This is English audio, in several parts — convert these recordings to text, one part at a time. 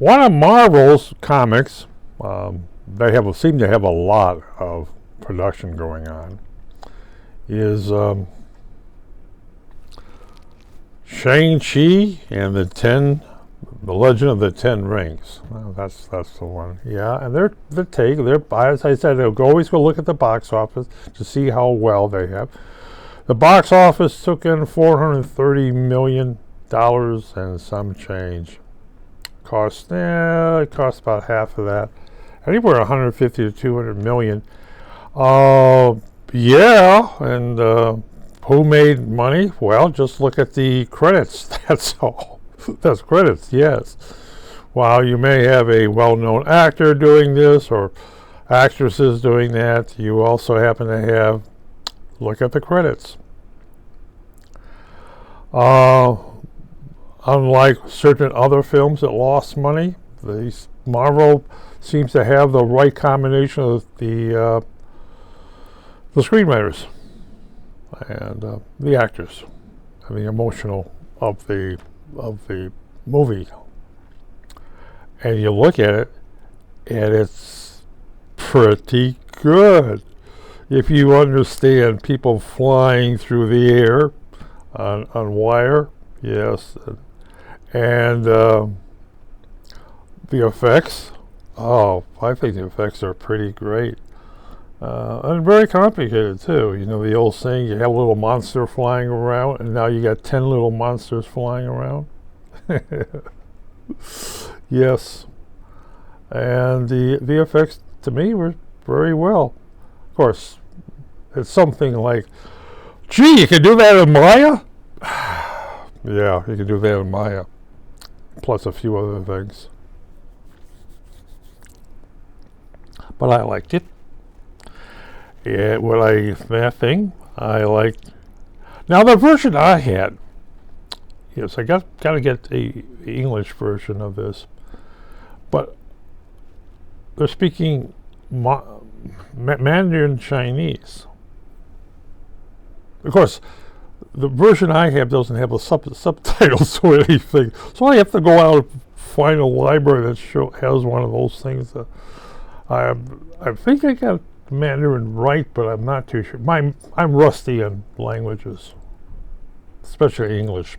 One of Marvel's comics, seem to have a lot of production going on, is Shang Chi and the Legend of the Ten Rings. Well, that's the one. Yeah, and as I said, they'll always go look at the box office to see how well they have. The box office took in $430 million and some change. It cost about half of that. Anywhere 150 to 200 million. Yeah, and who made money? Well, just look at the credits. That's all. That's credits, yes. While you may have a well-known actor doing this or actresses doing that, you also happen to have, look at the credits. Unlike certain other films that lost money, Marvel seems to have the right combination of the screenwriters and the actors and the emotional of the movie. And you look at it, and it's pretty good. If you understand people flying through the air on wire, yes, and the effects, I think the effects are pretty great. And very complicated too. You know the old saying, you have a little monster flying around, and now you got 10 little monsters flying around. Yes. And the effects, to me, were very well. Of course, it's something like, gee, you can do that in Maya? Yeah, you can do that in Maya. Plus a few other things. But I liked it. Yeah, that thing I liked. Now the version I had, yes, I got to get the English version of this, but they're speaking Mandarin Chinese. Of course, the version I have doesn't have the subtitles or anything, so I have to go out and find a library that has one of those things. I think I got Mandarin right, but I'm not too sure. I'm rusty in languages, especially English.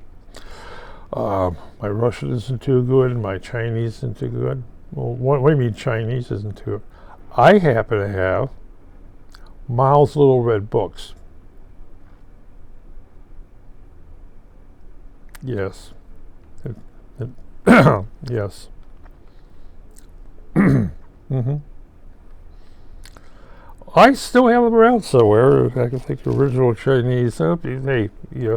My Russian isn't too good, and my Chinese isn't too good. Well, what do you mean Chinese isn't too good? I happen to have Miles' Little Red Books. Yes. Yes. Mm-hmm. I still have them around somewhere. I can think original Chinese. Hey, yeah,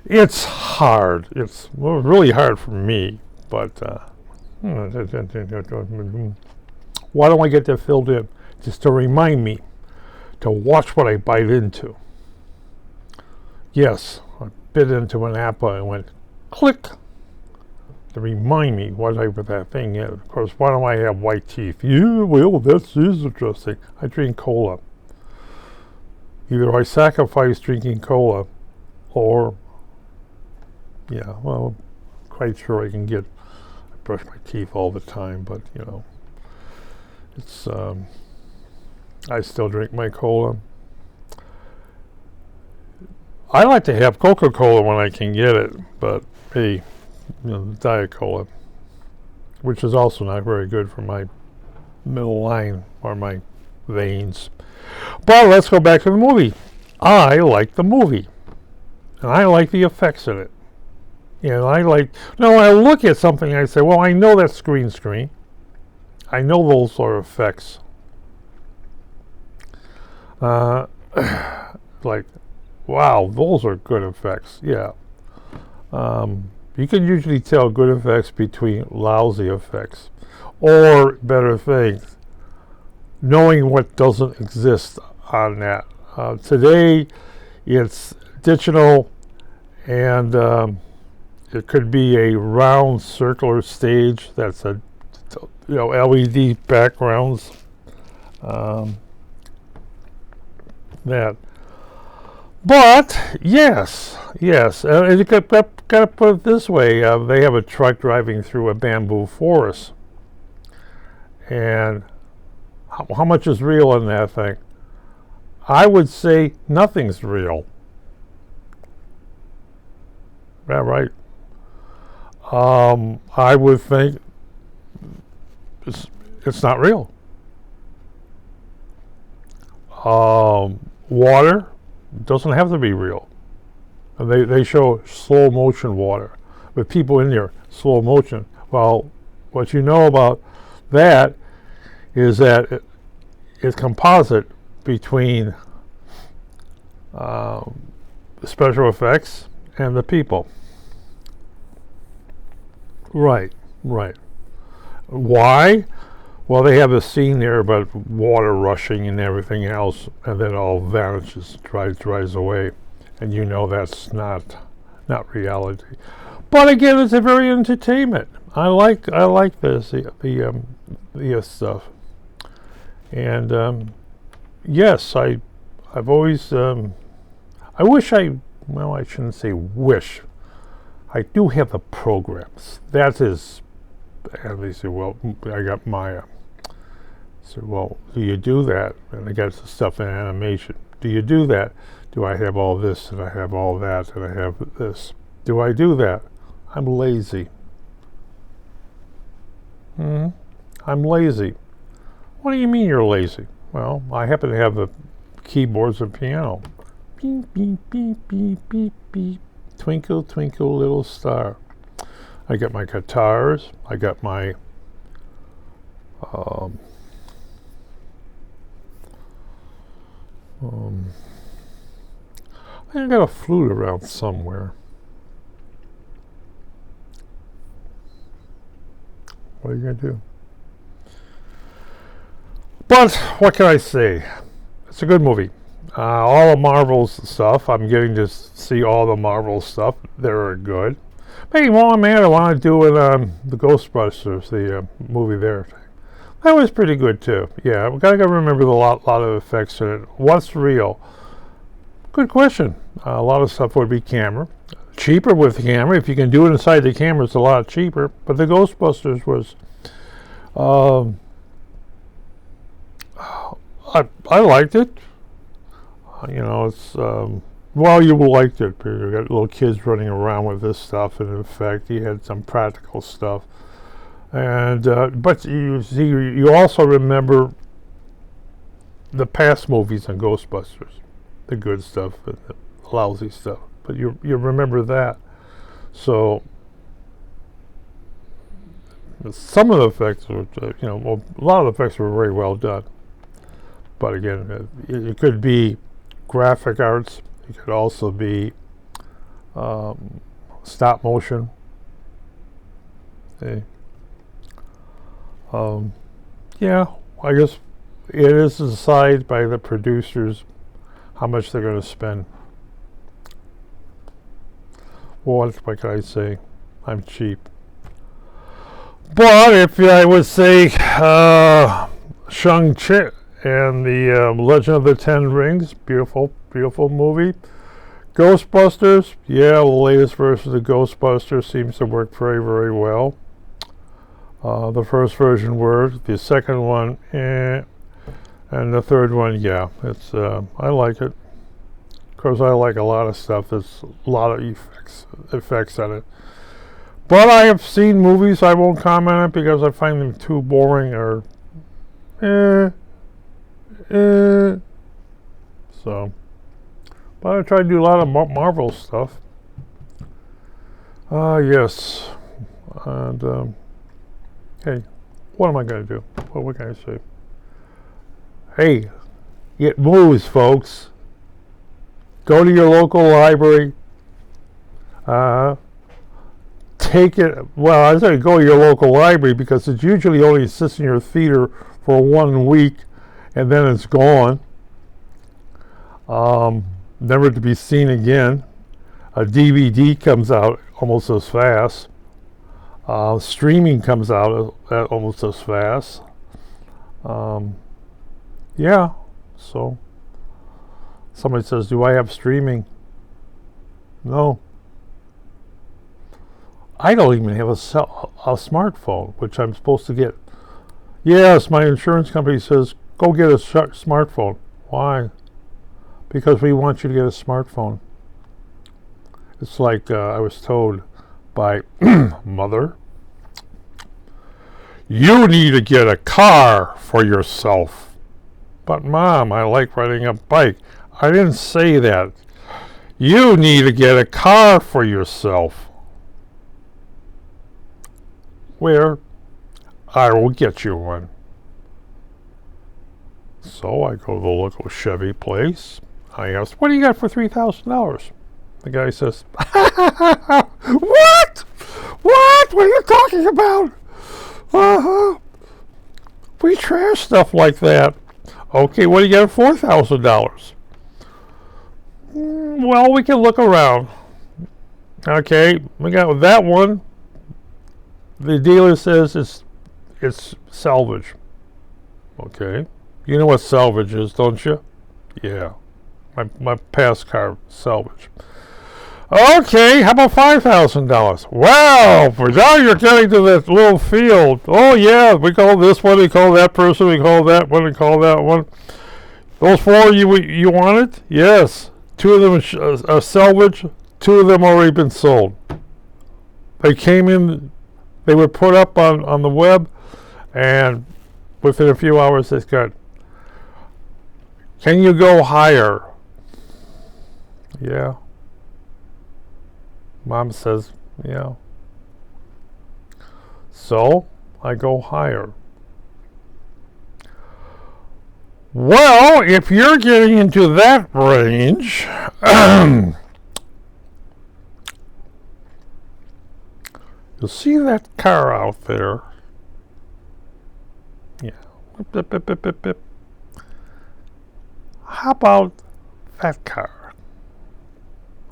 it's hard. It's really hard for me. But why don't I get that filled in? Just to remind me to watch what I bite into. Yes, I bit into an apple and went click to remind me whatever that thing is. Of course, why don't I have white teeth? Yeah, well, that's interesting. I drink cola. Either I sacrifice drinking cola, or, yeah, well, quite sure I brush my teeth all the time, but, you know, it's, I still drink my cola. I like to have Coca-Cola when I can get it, but, hey, you know, Diet Cola, which is also not very good for my middle line or my veins. But let's go back to the movie. I like the movie, and I like the effects in it. And I look at something and I say, well, I know that's green screen. I know those are effects. Like, wow, those are good effects. Yeah. You can usually tell good effects between lousy effects, or better things, knowing what doesn't exist on that. Today, it's digital, and it could be a round circular stage that's LED backgrounds. But yes, and you got to put it this way: they have a truck driving through a bamboo forest. And how much is real in that thing? I would say nothing's real. Yeah, right. I would think it's not real. Water doesn't have to be real. They show slow motion water with people in there, slow motion. Well, what you know about that is that it's composite between special effects and the people. Right, right. Why? Well, they have a scene there about water rushing and everything else, and then it all vanishes, dries away, and you know that's not reality. But again, it's a very entertainment. I like this the stuff, and yes, I've always I wish I shouldn't say wish. I do have the programs. That is, and they say, well, I got Maya. So, well, do you do that? And I got the stuff in animation. Do you do that? Do I have all this and I have all that and I have this? Do I do that? I'm lazy. I'm lazy. What do you mean you're lazy? Well, I happen to have the keyboards and piano. Beep, beep, beep, beep, beep, beep. Twinkle, twinkle, little star. I got my guitars. I got my I got a flute around somewhere. What are you gonna do? But what can I say? It's a good movie. All the Marvel's stuff, I'm getting to see all the Marvel stuff. They're good. Maybe one man I want to do with the Ghostbusters, the movie there. That was pretty good too. Yeah, we gotta remember the lot of effects in it. What's real? Good question. A lot of stuff would be camera. Cheaper with the camera. If you can do it inside the camera, it's a lot cheaper. But the Ghostbusters was, I liked it. You know, it's well, you liked it. You got little kids running around with this stuff, and in fact, you had some practical stuff. And but you see, you also remember the past movies on Ghostbusters, the good stuff and the lousy stuff. But you remember that. So some of the effects were, well, a lot of the effects were very well done. But again, it could be graphic arts. It could also be stop motion. Okay. Yeah, I guess it is decided by the producers how much they're going to spend. Well, what can I say? I'm cheap. But if I would say Shang Chi and the Legend of the Ten Rings, beautiful, beautiful movie. Ghostbusters, yeah, the latest version of Ghostbusters seems to work very, very well. The first version worked, the second one, and the third one, yeah, it's I like it. Of course, I like a lot of stuff. There's a lot of effects on it. But I have seen movies I won't comment on because I find them too boring or so. But I try to do a lot of Marvel stuff. Yes. And hey, what am I going to do? What can I say? Hey, get movies, folks. Go to your local library. Take it. Well, I say go to your local library because it usually only sits in your theater for 1 week, and then it's gone. Never to be seen again. A DVD comes out almost as fast. Streaming comes out almost as fast. Yeah, so somebody says, do I have streaming? No. I don't even have a smartphone, which I'm supposed to get. Yes, my insurance company says, go get a smartphone. Why? Because we want you to get a smartphone. It's like I was told by mother, you need to get a car for yourself. But Mom, I like riding a bike. I didn't say that. You need to get a car for yourself. Where? I will get you one. So I go to the local Chevy place. I ask, what do you got for $3,000? The guy says, what? What? What are you talking about? We trash stuff like that. Okay, what do you got for $4,000? Well, we can look around. Okay, we got that one. The dealer says it's salvage. Okay, you know what salvage is, don't you? Yeah, my past car salvage. Okay, how about $5,000? Wow, for now you're getting to that little field. Oh yeah, we call this one, we call that person, we call that one, we call that one. Those four you wanted? Yes. 2 of them are salvage. 2 of them already been sold. They came in. They were put up on the web, and within a few hours they got. Can you go higher? Yeah. Mom says, yeah. So I go higher. Well, if you're getting into that range, you'll see that car out there. Yeah. Bip, bip, bip, bip, bip. How about that car?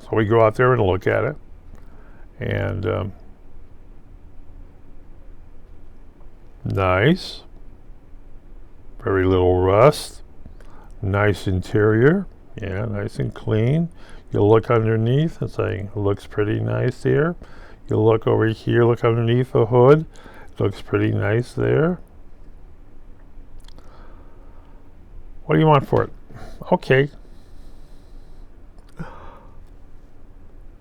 So we go out there and look at it. And nice. Very little rust. Nice interior. Yeah, nice and clean. You look underneath and say, looks pretty nice there. You look over here, look underneath the hood. Looks pretty nice there. What do you want for it? Okay.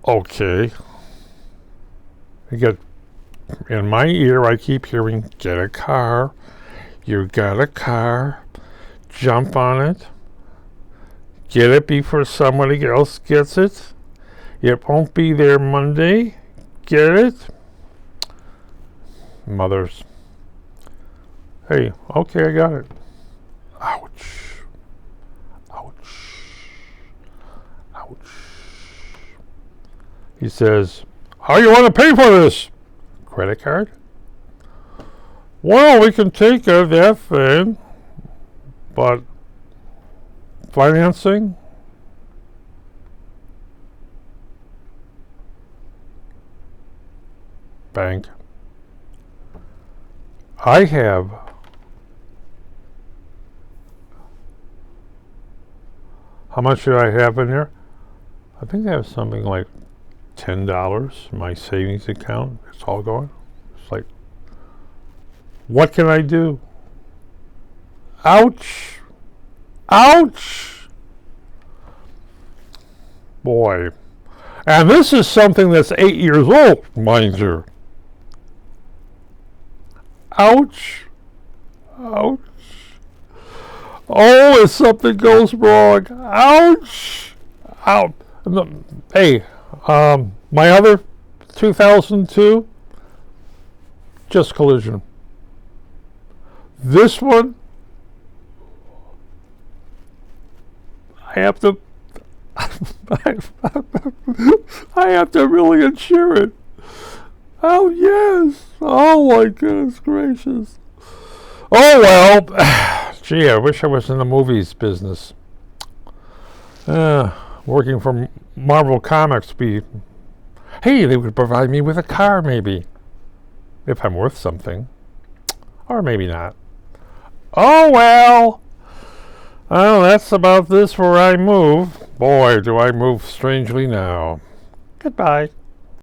Okay. I get in my ear, I keep hearing, get a car. You got a car. Jump on it. Get it before somebody else gets it. It won't be there Monday. Get it? Mothers. Hey, okay, I got it. Ouch. Ouch. Ouch. He says, how you want to pay for this? Credit card? Well, we can take that thing, but financing? Bank. I have how much should I have in here? I think I have something like $10 in my savings account. It's all gone. It's like, what can I do? Ouch. Ouch. Boy. And this is something that's 8 years old, mind you. Ouch. Ouch. Oh, if something goes wrong. Ouch. Ouch. Hey, my other 2002, just collision. This one, I have to I have to really insure it. Oh yes. Oh my goodness gracious. Oh well. Gee, I wish I was in the movies business. Working for Marvel Comics hey, they would provide me with a car maybe. If I'm worth something. Or maybe not. Oh well. Oh, that's about this where I move. Boy, do I move strangely now. Goodbye.